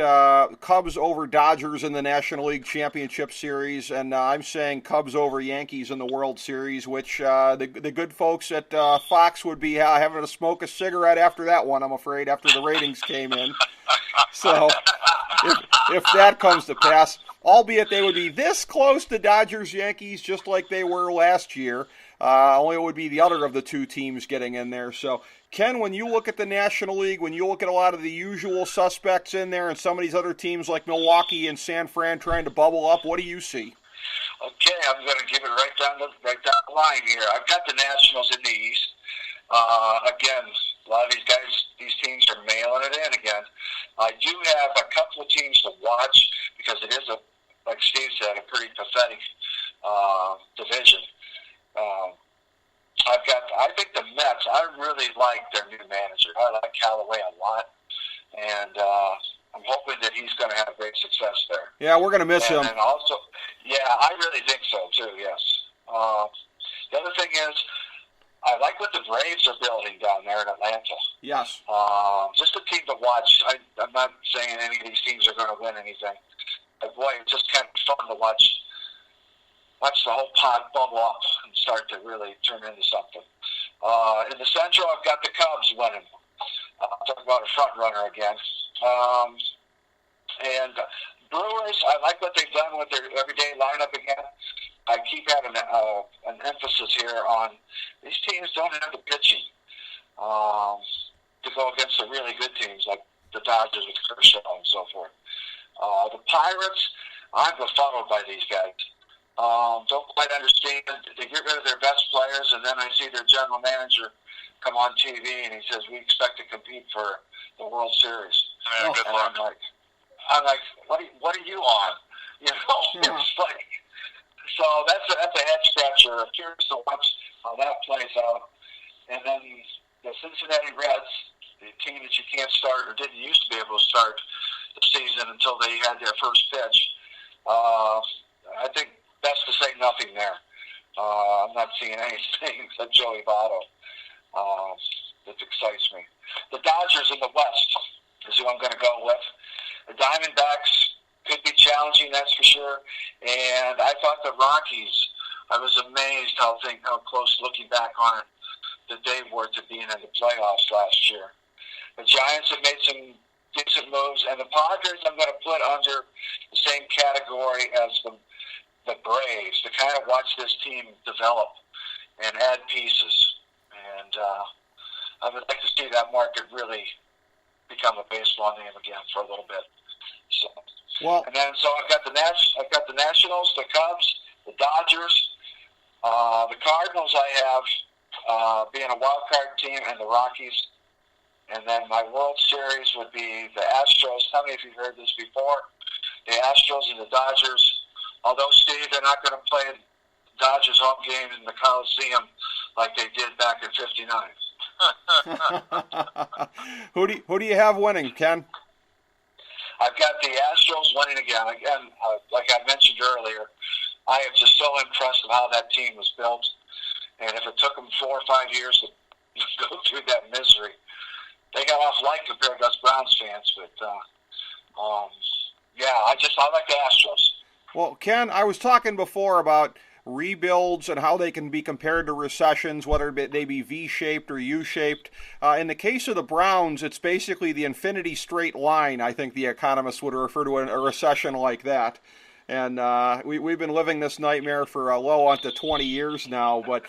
Cubs over Dodgers in the National League Championship Series, and I'm saying Cubs over Yankees in the World Series, which the good folks at Fox would be having to smoke a cigarette after that one, I'm afraid, after the ratings came in. So if that comes to pass, albeit they would be this close to Dodgers-Yankees just like they were last year, only it would be the other of the two teams getting in there. So, Ken, when you look at the National League, when you look at a lot of the usual suspects in there and some of these other teams like Milwaukee and San Fran trying to bubble up, what do you see? Okay, I'm going to give it right down the line here. I've got the Nationals in the East. Again, a lot of these teams are mailing it in again. I do have a couple of teams to watch because it is, like Steve said, a pretty pathetic division. I think the Mets, I really like their new manager. I like Callaway a lot, and I'm hoping that he's going to have great success there. Yeah, we're going to miss him. And also, I really think so, too, yes. The other thing is, I like what the Braves are building down there in Atlanta. Yes. Just a team to watch. I'm not saying any of these teams are going to win anything. But boy, it's just kind of fun to watch the whole pot bubble up and start to really turn into something. In the Central, I've got the Cubs winning. Talk about a front runner again. And Brewers, I like what they've done with their everyday lineup again. I keep having an emphasis here on these teams don't have the pitching to go against the really good teams like the Dodgers with Kershaw and so forth. The Pirates, I'm befuddled by these guys. Don't quite understand. They get rid of their best players, and then I see their general manager come on TV, and he says, we expect to compete for the World Series. Yeah, good luck. I'm like, what are you on? It's like, so that's a head scratcher. I'm curious to watch how that plays out. And then the Cincinnati Reds, the team that you can't start or didn't used to be able to start the season until they had their first pitch. I think best to say nothing there. I'm not seeing anything except Joey Votto. that excites me. The Dodgers in the West is who I'm going to go with. The Diamondbacks could be challenging, that's for sure. And I thought the Rockies, I was amazed how close, looking back on it, that they were to being in the playoffs last year. The Giants have made some decent moves, and the Padres I'm going to put under the same category as the Braves, to kind of watch this team develop and add pieces. And I would like to see that market really become a baseball name again for a little bit. So, and then I've got the Nationals, the Cubs, the Dodgers, the Cardinals. I have being a wild card team, and the Rockies. And then my World Series would be the Astros. How many of you heard this before? The Astros and the Dodgers. Although, Steve, they're not going to play Dodgers home game in the Coliseum like they did back in '59. Who do you have winning, Ken? I've got the Astros winning again. Again, like I mentioned earlier, I am just so impressed with how that team was built. And if it took them 4 or 5 years to go through that misery, they got off light compared to us Browns fans. But, I like the Astros. Well, Ken, I was talking before about rebuilds and how they can be compared to recessions, whether they be V-shaped or U-shaped. In the case of the Browns, it's basically the infinity straight line. I think the economists would refer to a recession like that. And we've been living this nightmare for well onto 20 years now. But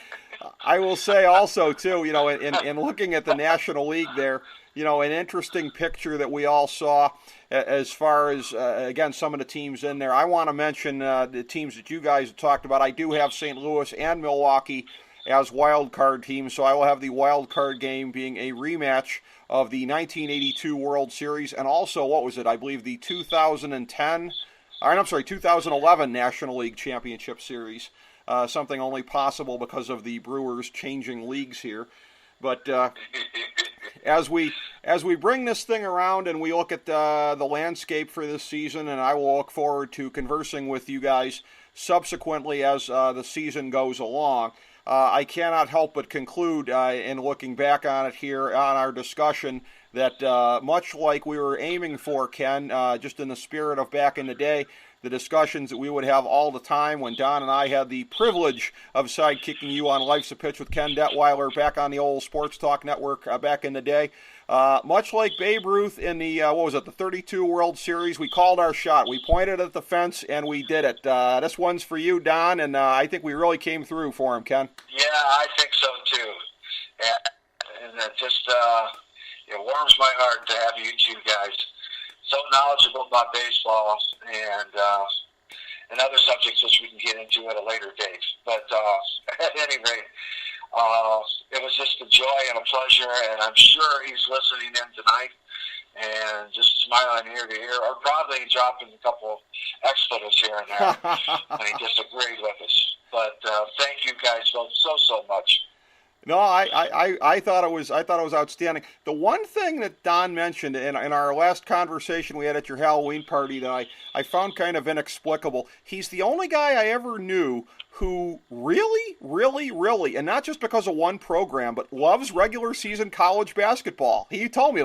I will say also, too, in looking at the National League there, an interesting picture that we all saw as far as, again, some of the teams in there. I want to mention the teams that you guys have talked about. I do have St. Louis and Milwaukee as wild card teams, so I will have the wild card game being a rematch of the 1982 World Series and also, I believe the 2011 National League Championship Series, something only possible because of the Brewers changing leagues here. But as we bring this thing around and we look at the landscape for this season, and I will look forward to conversing with you guys subsequently as the season goes along, I cannot help but conclude in looking back on it here on our discussion that much like we were aiming for, Ken, just in the spirit of back in the day, the discussions that we would have all the time when Don and I had the privilege of sidekicking you on Life's a Pitch with Ken Detwiler back on the old Sports Talk Network back in the day. Much like Babe Ruth in the, the 32 World Series, we called our shot. We pointed at the fence, and we did it. This one's for you, Don, and I think we really came through for him, Ken. Yeah, I think so, too. And it just it warms my heart to have you two guys so knowledgeable about baseball and other subjects which we can get into at a later date. But at any rate, it was just a joy and a pleasure, and I'm sure he's listening in tonight and just smiling ear to ear, or probably dropping a couple expletives here and there when he disagreed with us. But thank you guys so much. No, I thought it was outstanding. The one thing that Don mentioned in our last conversation we had at your Halloween party that I found kind of inexplicable. He's the only guy I ever knew who really, and not just because of one program, but loves regular season college basketball. He told me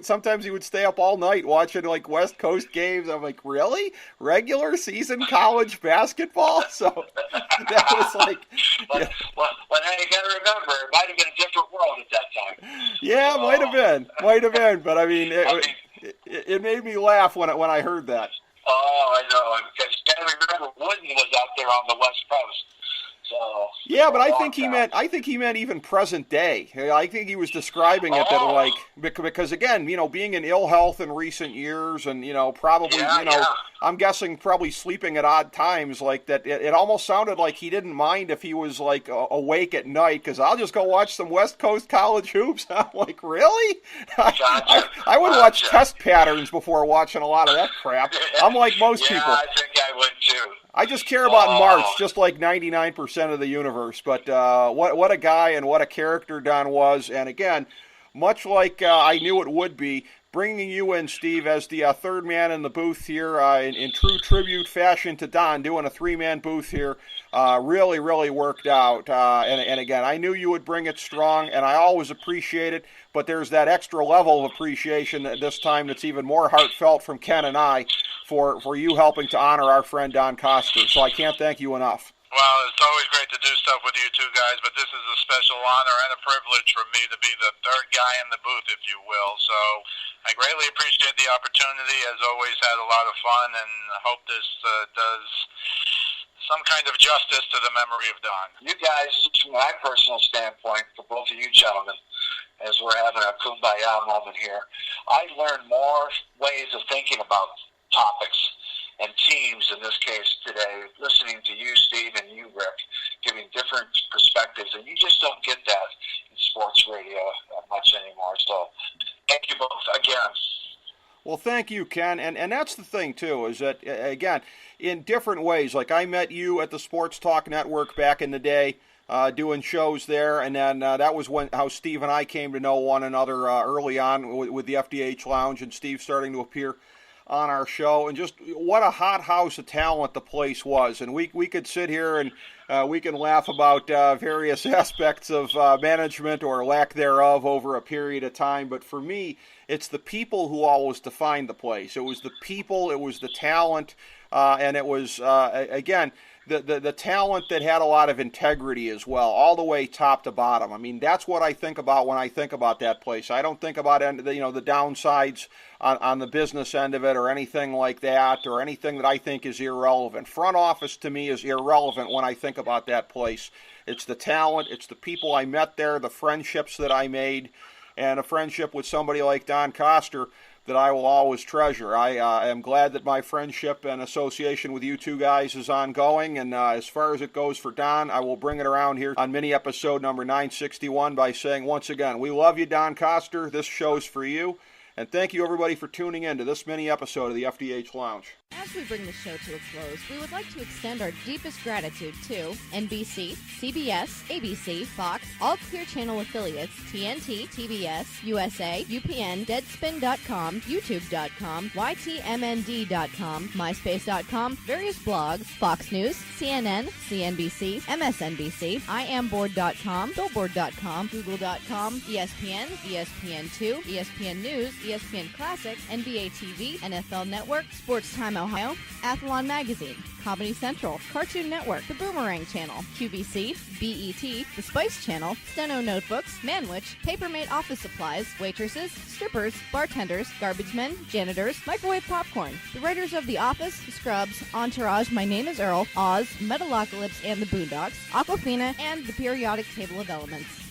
sometimes he would stay up all night watching like West Coast games. I'm like, really? Regular season college basketball? So that was like, well, now you got to remember, it might have been a different world at that time. Yeah, might have been. But I mean, it made me laugh when I heard that. Oh, I know, because I remember Wooden was out there on the West Coast. So yeah, but I think he meant even present day. I think he was describing it that like because again, being in ill health in recent years, and probably I'm guessing probably sleeping at odd times like that. It almost sounded like he didn't mind if he was like awake at night because I'll just go watch some West Coast college hoops. I'm like, really? I would watch test patterns before watching a lot of that crap. I'm like most people. Yeah, I think I would too. I just care about March, just like 99% of the universe. But what a guy and what a character Don was. And again, much like I knew it would be, bringing you in, Steve, as the third man in the booth here in true tribute fashion to Don, doing a three-man booth here, really, really worked out. And again, I knew you would bring it strong, and I always appreciate it, but there's that extra level of appreciation this time that's even more heartfelt from Ken and I for you helping to honor our friend Don Koster. So I can't thank you enough. Well, it's always great to do stuff with you two guys, but this is a special honor and a privilege for me to be the third guy in the booth, if you will. So I greatly appreciate the opportunity. As always, had a lot of fun, and hope this does some kind of justice to the memory of Don. You guys, from my personal standpoint, for both of you gentlemen, as we're having a kumbaya moment here, I learned more ways of thinking about topics and teams in this case today, listening to you, Steve, and you, Rick, giving different perspectives, and you just don't get that in sports radio much anymore. So thank you both again. Well, thank you, Ken, and that's the thing, too, is that, again, in different ways, like I met you at the Sports Talk Network back in the day, doing shows there, and then that was how Steve and I came to know one another early on with the FDH Lounge, and Steve starting to appear on our show, and just what a hot house of talent the place was. And we could sit here and we can laugh about various aspects of management or lack thereof over a period of time, but for me, it's the people who always defined the place. It was the people, it was the talent, and it was, again, the talent that had a lot of integrity as well, all the way top to bottom. I mean, that's what I think about when I think about that place. I don't think about the downsides on the business end of it or anything like that, or anything that I think is irrelevant. Front office to me is irrelevant when I think about that place. It's the talent, it's the people I met there, the friendships that I made, and a friendship with somebody like Don Koster that I will always treasure. I am glad that my friendship and association with you two guys is ongoing, and as far as it goes for Don, I will bring it around here on mini episode number 961 by saying once again, we love you, Don Koster. This show's for you, and thank you everybody for tuning in to this mini episode of the FDH Lounge. As we bring the show to a close, we would like to extend our deepest gratitude to NBC, CBS, ABC, Fox, all Clear Channel affiliates, TNT, TBS, USA, UPN, Deadspin.com, YouTube.com, YTMND.com, MySpace.com, various blogs, Fox News, CNN, CNBC, MSNBC, IamBoard.com, Billboard.com, Google.com, ESPN, ESPN2, ESPN News, ESPN Classic, NBA TV, NFL Network, Sports Time Ohio, Athlon Magazine, Comedy Central, Cartoon Network, The Boomerang Channel, QVC, BET, The Spice Channel, Steno Notebooks, Manwich, Papermate Office Supplies, waitresses, strippers, bartenders, garbage men, janitors, microwave popcorn, the writers of The Office, Scrubs, Entourage, My Name is Earl, Oz, Metalocalypse and the Boondocks, Aquafina, and the periodic table of elements.